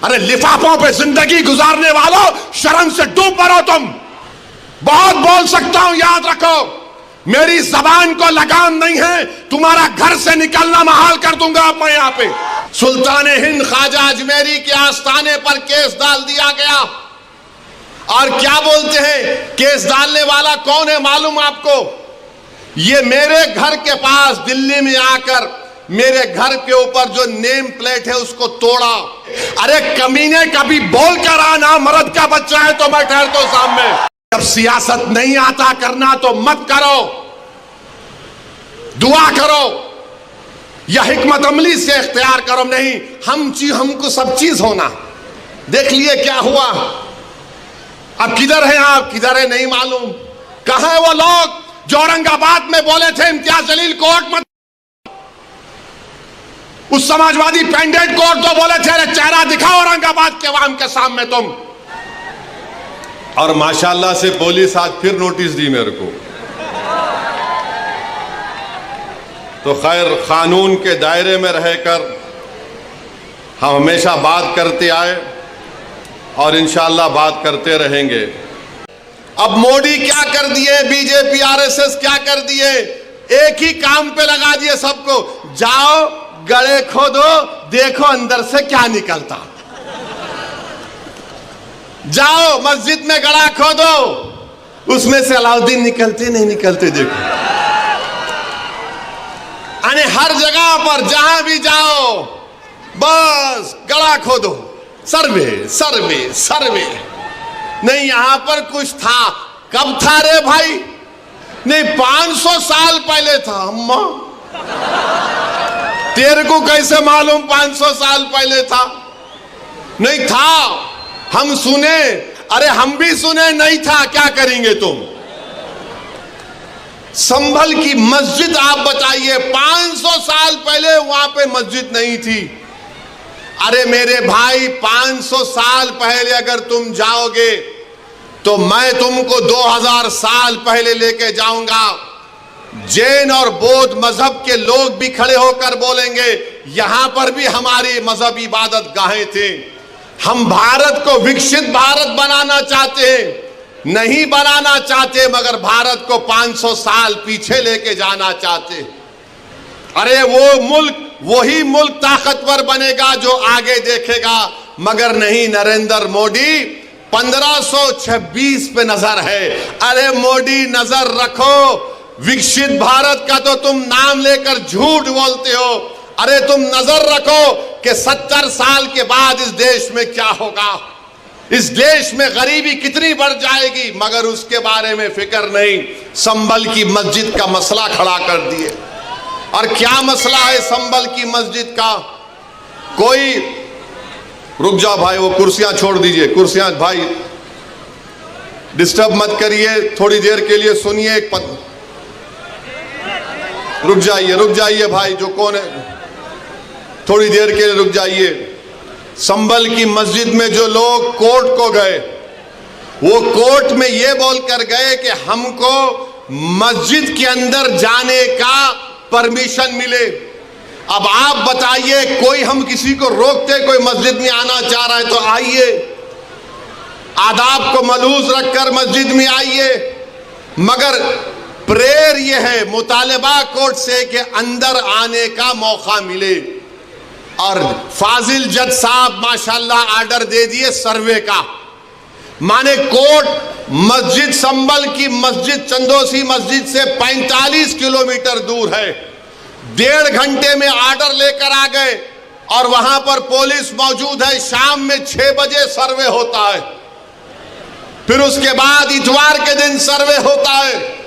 अरे लिफाफों पे जिंदगी गुजारने वालों, शर्म से डूब मरो तुम। बहुत बोल सकता हूं, याद रखो, मेरी जबान को लगाम नहीं है। तुम्हारा घर से निकलना महाल कर दूंगा अब मैं यहां पे। सुल्तान हिंद ख्वाजा अजमेरी के आस्थाने पर केस डाल दिया गया। और क्या बोलते हैं, केस डालने वाला कौन है मालूम आपको? ये मेरे घर के पास दिल्ली में आकर मेरे घर के ऊपर जो नेम प्लेट है उसको तोड़ा। अरे कमीने, कभी बोल कर आना, मर्द का बच्चा है तो मैं ठहरता हूं सामने। जब सियासत नहीं आता करना तो मत करो, दुआ करो या हिकमत अमली से इख्तियार करो। नहीं, हमको सब चीज होना। देख लिए क्या हुआ। अब किधर है आप, किधर है नहीं मालूम। कहां है वो लोग जो औरंगाबाद में बोले थे इम्तियाज जलील कोर्ट मत, उस समाजवादी पेंडेंट कोर्ट तो बोले थे अरे चेहरा दिखाओ औरंगाबाद के अवाम के सामने तुम। और माशाल्लाह से पुलिस आज फिर नोटिस दी मेरे को। तो खैर, कानून के दायरे में रहकर हम हमेशा बात करते आए और इंशाअल्लाह बात करते रहेंगे। अब मोदी क्या कर दिए, बीजेपी आरएसएस क्या कर दिए, एक ही काम पे लगा दिए सबको। जाओ गड़े खोदो, देखो अंदर से क्या निकलता। जाओ मस्जिद में गड़ा खोदो, उसमें से अलाउद्दीन निकलते नहीं निकलते देखो। अरे हर जगह पर जहां भी जाओ बस गड़ा खोदो, सर्वे सर्वे सर्वे। नहीं, यहां पर कुछ था। कब था रे भाई? नहीं, 500 साल पहले था। अम्मा तेरे को कैसे मालूम 500 साल पहले था? नहीं था, हम सुने। अरे हम भी सुने नहीं था, क्या करेंगे तुम? संभल की मस्जिद आप बताइए, 500 साल पहले वहां पे मस्जिद नहीं थी। अरे मेरे भाई, 500 साल पहले अगर तुम जाओगे तो मैं तुमको 2000 साल पहले लेके जाऊंगा। जैन और बौद्ध मजहब के लोग भी खड़े होकर बोलेंगे यहां पर भी हमारी मजहब इबादत गाहें थे। हम भारत को विकसित भारत बनाना चाहते हैं, नहीं बनाना चाहते, मगर भारत को 500 साल पीछे लेके जाना चाहते। अरे वो मुल्क, वही मुल्क ताकतवर बनेगा जो आगे देखेगा, मगर नहीं। नरेंद्र मोदी 1526 पे नजर है। अरे मोदी नजर रखो, विकसित भारत का तो तुम नाम लेकर झूठ बोलते हो। अरे तुम नजर रखो कि 70 साल के बाद इस देश में क्या होगा, इस देश में गरीबी कितनी बढ़ जाएगी, मगर उसके बारे में फिक्र नहीं। संभल की मस्जिद का मसला खड़ा कर दिए। और क्या मसला है संभल की मस्जिद का? कोई, रुक जाओ भाई, वो कुर्सियां छोड़ दीजिए, कुर्सियां भाई डिस्टर्ब मत करिए, थोड़ी देर के लिए सुनिए। रुक जाइए भाई, जो कौन है, थोड़ी देर के लिए रुक जाइए। संभल की मस्जिद में जो लोग कोर्ट को गए, वो कोर्ट में ये बोलकर गए कि हमको मस्जिद के अंदर जाने का परमिशन मिले। अब आप बताइए, कोई हम किसी को रोकते, कोई मस्जिद में आना चाह रहा है तो आइए, आदाब को मलूज रखकर मस्जिद में आइए। मगर प्रेयर ये है, मुतालिबा कोर्ट से कि अंदर आने का मौका मिले। और फाजिल जज साहब माशाल्लाह आर्डर दे दिए सर्वे का। माने कोर्ट मस्जिद, संभल की मस्जिद चंदोसी मस्जिद से 45 किलोमीटर दूर है। 1.5 घंटे में आर्डर लेकर आ गए और वहां पर पुलिस मौजूद है। शाम में 6 बजे सर्वे होता है, फिर उसके बाद इतवार के दिन सर्वे होता है।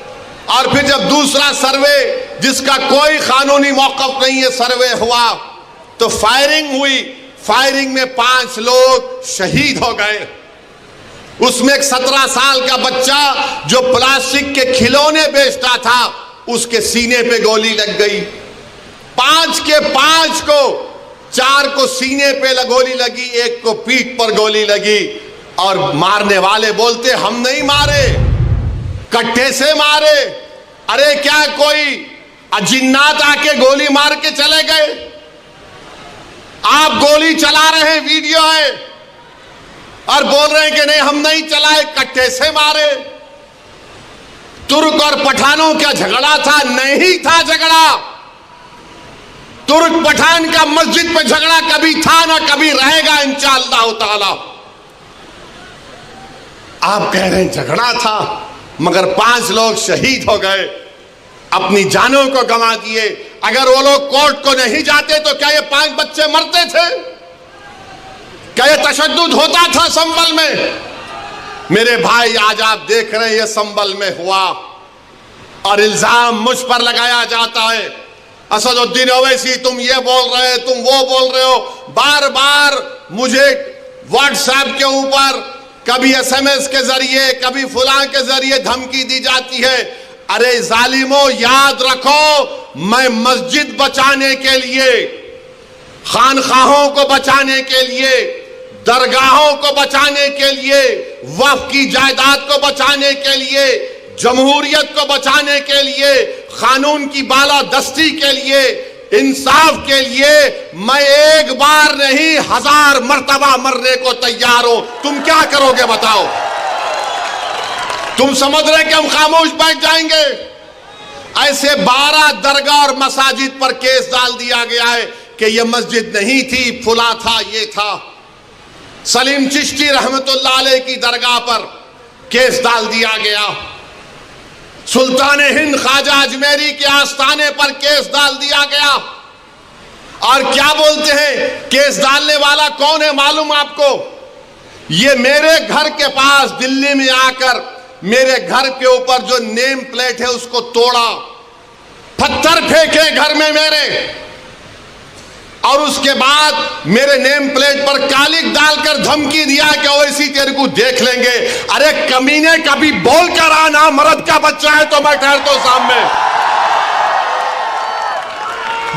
और फिर जब दूसरा सर्वे, जिसका कोई कानूनी मौक़िफ़ नहीं है, सर्वे हुआ तो फायरिंग हुई। फायरिंग में 5 लोग शहीद हो गए। उसमें एक 17 साल का बच्चा जो प्लास्टिक के खिलौने बेचता था, उसके सीने पे गोली लग गई। 5 के 5 को, 4 को सीने पे गोली लगी, 1 को पीठ पर गोली लगी। और मारने वाले बोलते हम नहीं मारे, कट्टे से मारे। अरे क्या कोई अजिन्नात आके गोली मार के चले गए? आप गोली चला रहे हैं, वीडियो है, और बोल रहे हैं कि नहीं हम नहीं चलाए, कट्टे से मारे। तुर्क और पठानों का झगड़ा था? नहीं था झगड़ा। तुर्क पठान का मस्जिद पे झगड़ा कभी था ना कभी रहेगा इंशाअल्लाह ताला। आप कह रहे हैं झगड़ा था, मगर 5 लोग शहीद हो गए, अपनी जानों को गंवा दिए। अगर वो लोग कोर्ट को नहीं जाते तो क्या ये 5 बच्चे मरते थे? क्या ये तशद्दुद होता था संभल में? मेरे भाई, आज आप देख रहे हैं ये संभल में हुआ और इल्जाम मुझ पर लगाया जाता है। असदुद्दीन ओवैसी तुम ये बोल रहे हो, तुम वो बोल रहे हो। बार बार मुझे व्हाट्सएप के ऊपर कभी SMS के जरिए, कभी फुलां के जरिए धमकी दी जाती है। अरे जालिमो, याद रखो, मैं मस्जिद बचाने के लिए, खानखाहों को बचाने के लिए, दरगाहों को बचाने के लिए, वक्फ की जायदाद को बचाने के लिए, जमहूरियत को बचाने के लिए, कानून की बालादस्ती के लिए, इंसाफ के लिए मैं एक बार नहीं 1000 मर्तबा मरने को तैयार हूं। तुम क्या करोगे बताओ? तुम समझ रहे कि हम खामोश बैठ जाएंगे? ऐसे 12 दरगाह और मसाजिद पर केस डाल दिया गया है कि यह मस्जिद नहीं थी, फुला था, ये था। सलीम चिश्ती रहमतुल्लाह अलैह की दरगाह पर केस डाल दिया गया। सुल्तान हिंद ख्वाजा अजमेरी के आस्थाने पर केस डाल दिया गया। और क्या बोलते हैं, केस डालने वाला कौन है मालूम आपको? ये मेरे घर के पास दिल्ली में आकर मेरे घर के ऊपर जो नेम प्लेट है उसको तोड़ा, पत्थर फेंके घर में मेरे, और उसके बाद मेरे नेम प्लेट पर कालिक डालकर धमकी दिया कि ओवैसी तेरे को देख लेंगे। अरे कमीने, कभी बोल कर आना, मर्द का बच्चा है तो मैं ठहरता हूं सामने।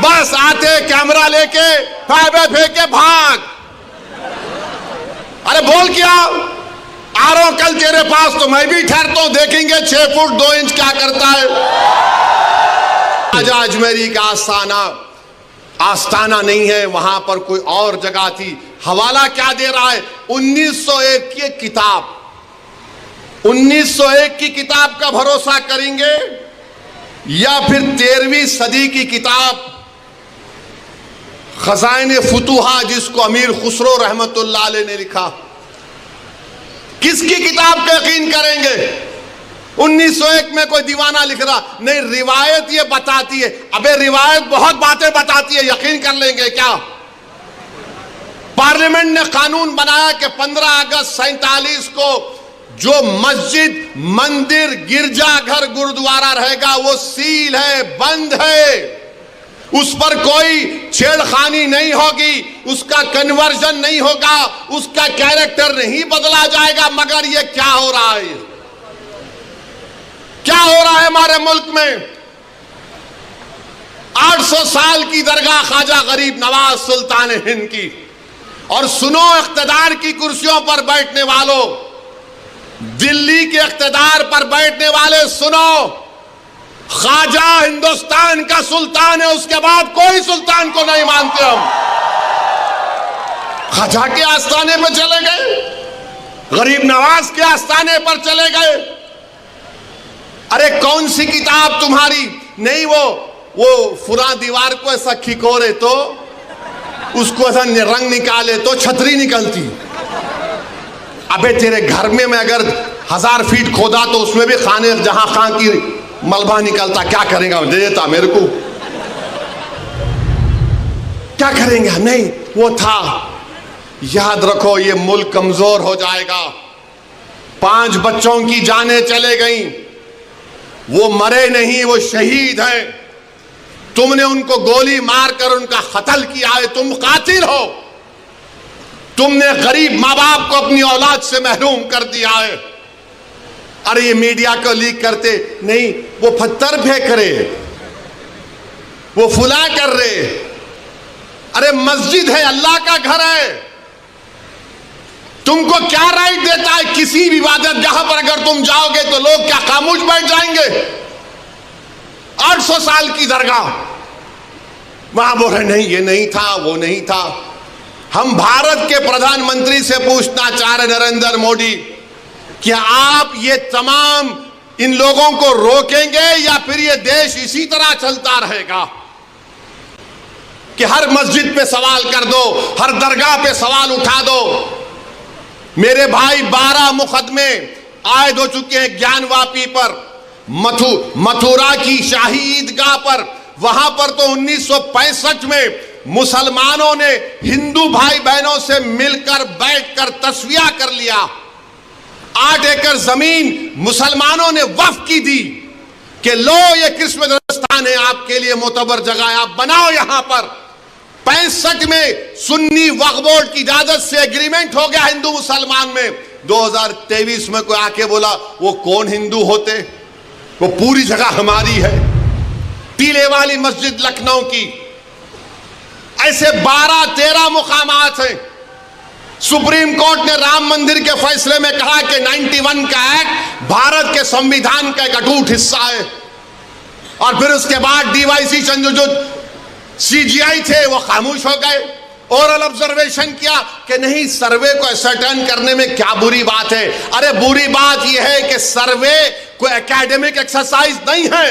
बस आते कैमरा लेके फाइबे फेंके भाग। अरे बोल क्या आ रहा हूं कल तेरे पास तो मैं भी ठहरता हूं, देखेंगे 6 फुट 2 इंच क्या करता है। ख्वाजा अजमेरी का आस्थाना नहीं है, वहां पर कोई और जगह थी। हवाला क्या दे रहा है? 1901 की किताब, 1901 की किताब का भरोसा करेंगे या फिर 13वीं सदी की किताब खजाइने फुतुहा, जिसको अमीर खुसरो रहमतुल्लाह अलैह ने लिखा? किसकी किताब का यकीन करेंगे? 1901 में कोई दीवाना लिख रहा नहीं, रिवायत ये बताती है। अबे रिवायत बहुत बातें बताती है, यकीन कर लेंगे क्या? पार्लियामेंट ने कानून बनाया कि 15 अगस्त 47 को जो मस्जिद, मंदिर, गिरजाघर, गुरुद्वारा रहेगा वो सील है, बंद है, उस पर कोई छेड़खानी नहीं होगी, उसका कन्वर्जन नहीं होगा, उसका कैरेक्टर नहीं बदला जाएगा। मगर ये क्या हो रहा है? क्या हो रहा है हमारे मुल्क में? 800 साल की दरगाह ख्वाजा गरीब नवाज सुल्तान हिंद की। और सुनो इख्तिदार की कुर्सियों पर बैठने वालों, दिल्ली के इख्तिदार पर बैठने वाले सुनो, ख्वाजा हिंदुस्तान का सुल्तान है, उसके बाद कोई सुल्तान को नहीं मानते हम। ख्वाजा के आस्थाने पर चले गए, गरीब नवाज के आस्थाने पर चले गए। अरे कौन सी किताब तुम्हारी? नहीं, वो फुला दीवार को ऐसा खिकोरे तो उसको ऐसा रंग निकाले तो छतरी निकलती। अबे तेरे घर में मैं अगर 1000 फीट खोदा तो उसमें भी खाने जहां खां की मलबा निकलता, क्या करेगा? दे देता मेरे को, क्या करेंगे? नहीं, वो था। याद रखो, ये मुल्क कमजोर हो जाएगा। 5 बच्चों की जानें चले गई, वो मरे नहीं, वो शहीद हैं। तुमने उनको गोली मारकर उनका कत्ल किया है, तुम कातिल हो। तुमने गरीब माँ बाप को अपनी औलाद से महरूम कर दिया है। अरे ये मीडिया को लीक करते नहीं, वो पत्थर फेंक रहे, वो फुला कर रहे। अरे मस्जिद है, अल्लाह का घर है। तुमको क्या राइट देता है किसी भी इबादत जहां पर अगर तुम जाओगे तो लोग क्या खामोश बैठ जाएंगे? 800 साल की दरगाह, वहां बोल रहे नहीं ये नहीं था, वो नहीं था। हम भारत के प्रधानमंत्री से पूछना चाह रहे नरेंद्र मोदी, क्या आप ये तमाम इन लोगों को रोकेंगे या फिर ये देश इसी तरह चलता रहेगा कि हर मस्जिद पे सवाल कर दो, हर दरगाह पे सवाल उठा दो? मेरे भाई 12 मुकदमे आयद हो चुके हैं ज्ञानवापी पर, मथुरा की शाही ईदगाह पर। वहां पर तो 1965 में मुसलमानों ने हिंदू भाई बहनों से मिलकर बैठकर तस्वीया कर लिया। 8 एकड़ जमीन मुसलमानों ने वक्फ की दी कि लो ये किस्मत-ए-दस्तान है, आपके लिए मोतबर जगह है, आप बनाओ यहां पर। 65 में सुन्नी वक्फ बोर्ड की इजाजत से एग्रीमेंट हो गया हिंदू मुसलमान में। 2023 में कोई आके बोला वो कौन हिंदू होते, वो पूरी जगह हमारी है। टीले वाली मस्जिद लखनऊ की, ऐसे 12-13 मुकामात हैं। सुप्रीम कोर्ट ने राम मंदिर के फैसले में कहा कि 91 का एक्ट भारत के संविधान का एक अटूट हिस्सा है। और फिर उसके बाद डीवाईसी चंद्रचूड़ सीजीआई थे वो खामोश हो गए। ओरल ऑब्जर्वेशन किया कि नहीं, सर्वे को असर्टेन करने में क्या बुरी बात है। अरे बुरी बात यह है कि सर्वे कोई एकेडमिक एक्सरसाइज नहीं है।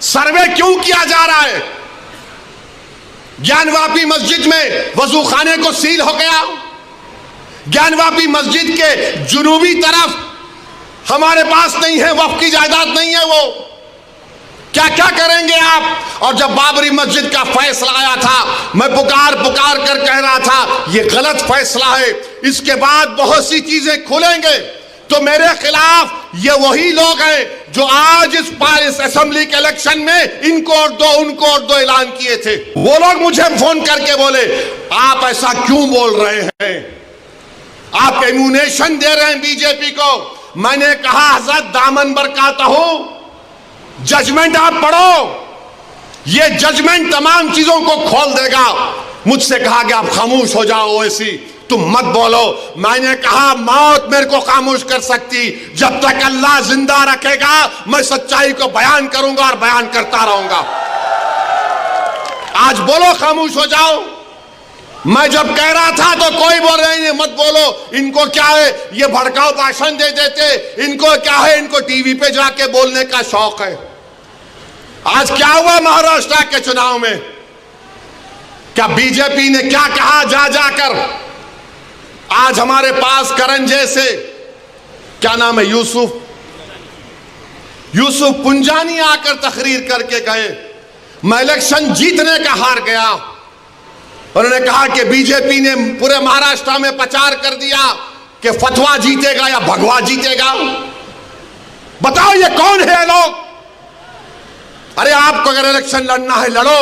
सर्वे क्यों किया जा रहा है? ज्ञानवापी मस्जिद में वजू खाने को सील हो गया। ज्ञानवापी मस्जिद के जुनूबी तरफ हमारे पास नहीं है, वक्फ की जायदाद नहीं है। वो क्या क्या करेंगे आप? और जब बाबरी मस्जिद का फैसला आया था, मैं पुकार कर कह रहा था ये गलत फैसला है, इसके बाद बहुत सी चीजें खुलेंगे। तो मेरे खिलाफ ये वही लोग हैं जो आज इस असेंबली के इलेक्शन में इनको और दो उनको और दो ऐलान किए थे। वो लोग मुझे फोन करके बोले आप ऐसा क्यों बोल रहे हैं, आप एम्यूनेशन दे रहे हैं बीजेपी को। मैंने कहा हजरत दामन बरकाता हूं, जजमेंट आप पढ़ो, ये जजमेंट तमाम चीजों को खोल देगा। मुझसे कहा कि आप खामोश हो जाओ, ओवैसी तुम मत बोलो। मैंने कहा मौत मेरे को खामोश कर सकती, जब तक अल्लाह जिंदा रखेगा मैं सच्चाई को बयान करूंगा और बयान करता रहूंगा। आज बोलो खामोश हो जाओ। मैं जब कह रहा था तो कोई बोल रहे हैं मत बोलो, इनको क्या है, ये भड़काऊ भाषण दे देते, इनको क्या है, इनको टीवी पे जाके बोलने का शौक है। आज क्या हुआ महाराष्ट्र के चुनाव में? क्या बीजेपी ने क्या कहा जा जाकर? आज हमारे पास करण जैसे, क्या नाम है, यूसुफ पुंजानी आकर तकरीर करके गए मैं इलेक्शन जीतने का हार गया। उन्होंने कहा कि बीजेपी ने पूरे महाराष्ट्र में प्रचार कर दिया कि फतवा जीतेगा या भगवा जीतेगा। बताओ ये कौन है लोग? अरे आपको अगर इलेक्शन लड़ना है लड़ो,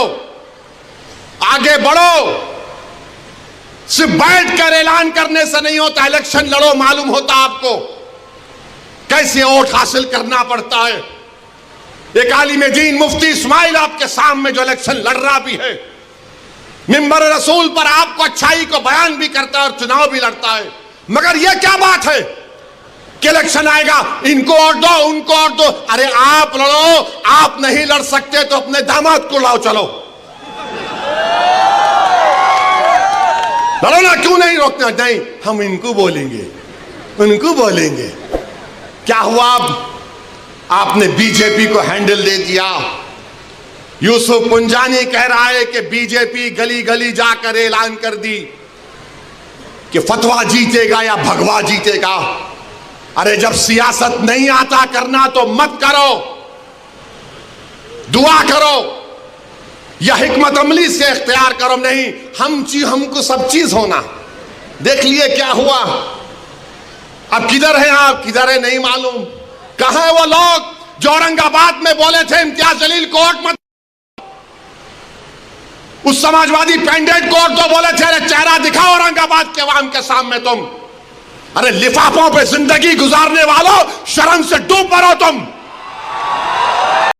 आगे बढ़ो, सिर्फ बैठकर ऐलान करने से नहीं होता। इलेक्शन लड़ो, मालूम होता आपको कैसे वोट हासिल करना पड़ता है। एक आलिम दीन मुफ्ती इस्माइल आपके सामने जो इलेक्शन लड़ रहा भी है, मिंबर रसूल पर आपको अच्छाई को बयान भी करता है और चुनाव भी लड़ता है। मगर यह क्या बात है कि इलेक्शन आएगा इनको और दो उनको और दो। अरे आप लड़ो, आप नहीं लड़ सकते तो अपने दामाद को लाओ, चलो लड़ो ना, क्यों नहीं रोकना? नहीं, हम इनको बोलेंगे उनको बोलेंगे। क्या हुआ? आपने बीजेपी को हैंडल दे दिया। यूसुफ पुंजानी कह रहा है कि बीजेपी गली गली जाकर ऐलान कर दी कि फतवा जीतेगा या भगवा जीतेगा। अरे जब सियासत नहीं आता करना तो मत करो, दुआ करो या हिकमत अमली से इख्तियार करो। नहीं, हमको सब चीज होना। देख लिए क्या हुआ। अब किधर हैं आप, किधर है नहीं मालूम। कहां है वो लोग जो औरंगाबाद में बोले थे इम्तियाज जलील कोर्ट मत, उस समाजवादी पेंडेंट कोर्ट तो बोले थे अरे चेहरा दिखाओ औरंगाबाद के अवाम के सामने तुम। अरे लिफाफों पे जिंदगी गुजारने वालों, शर्म से डूब मरो तुम।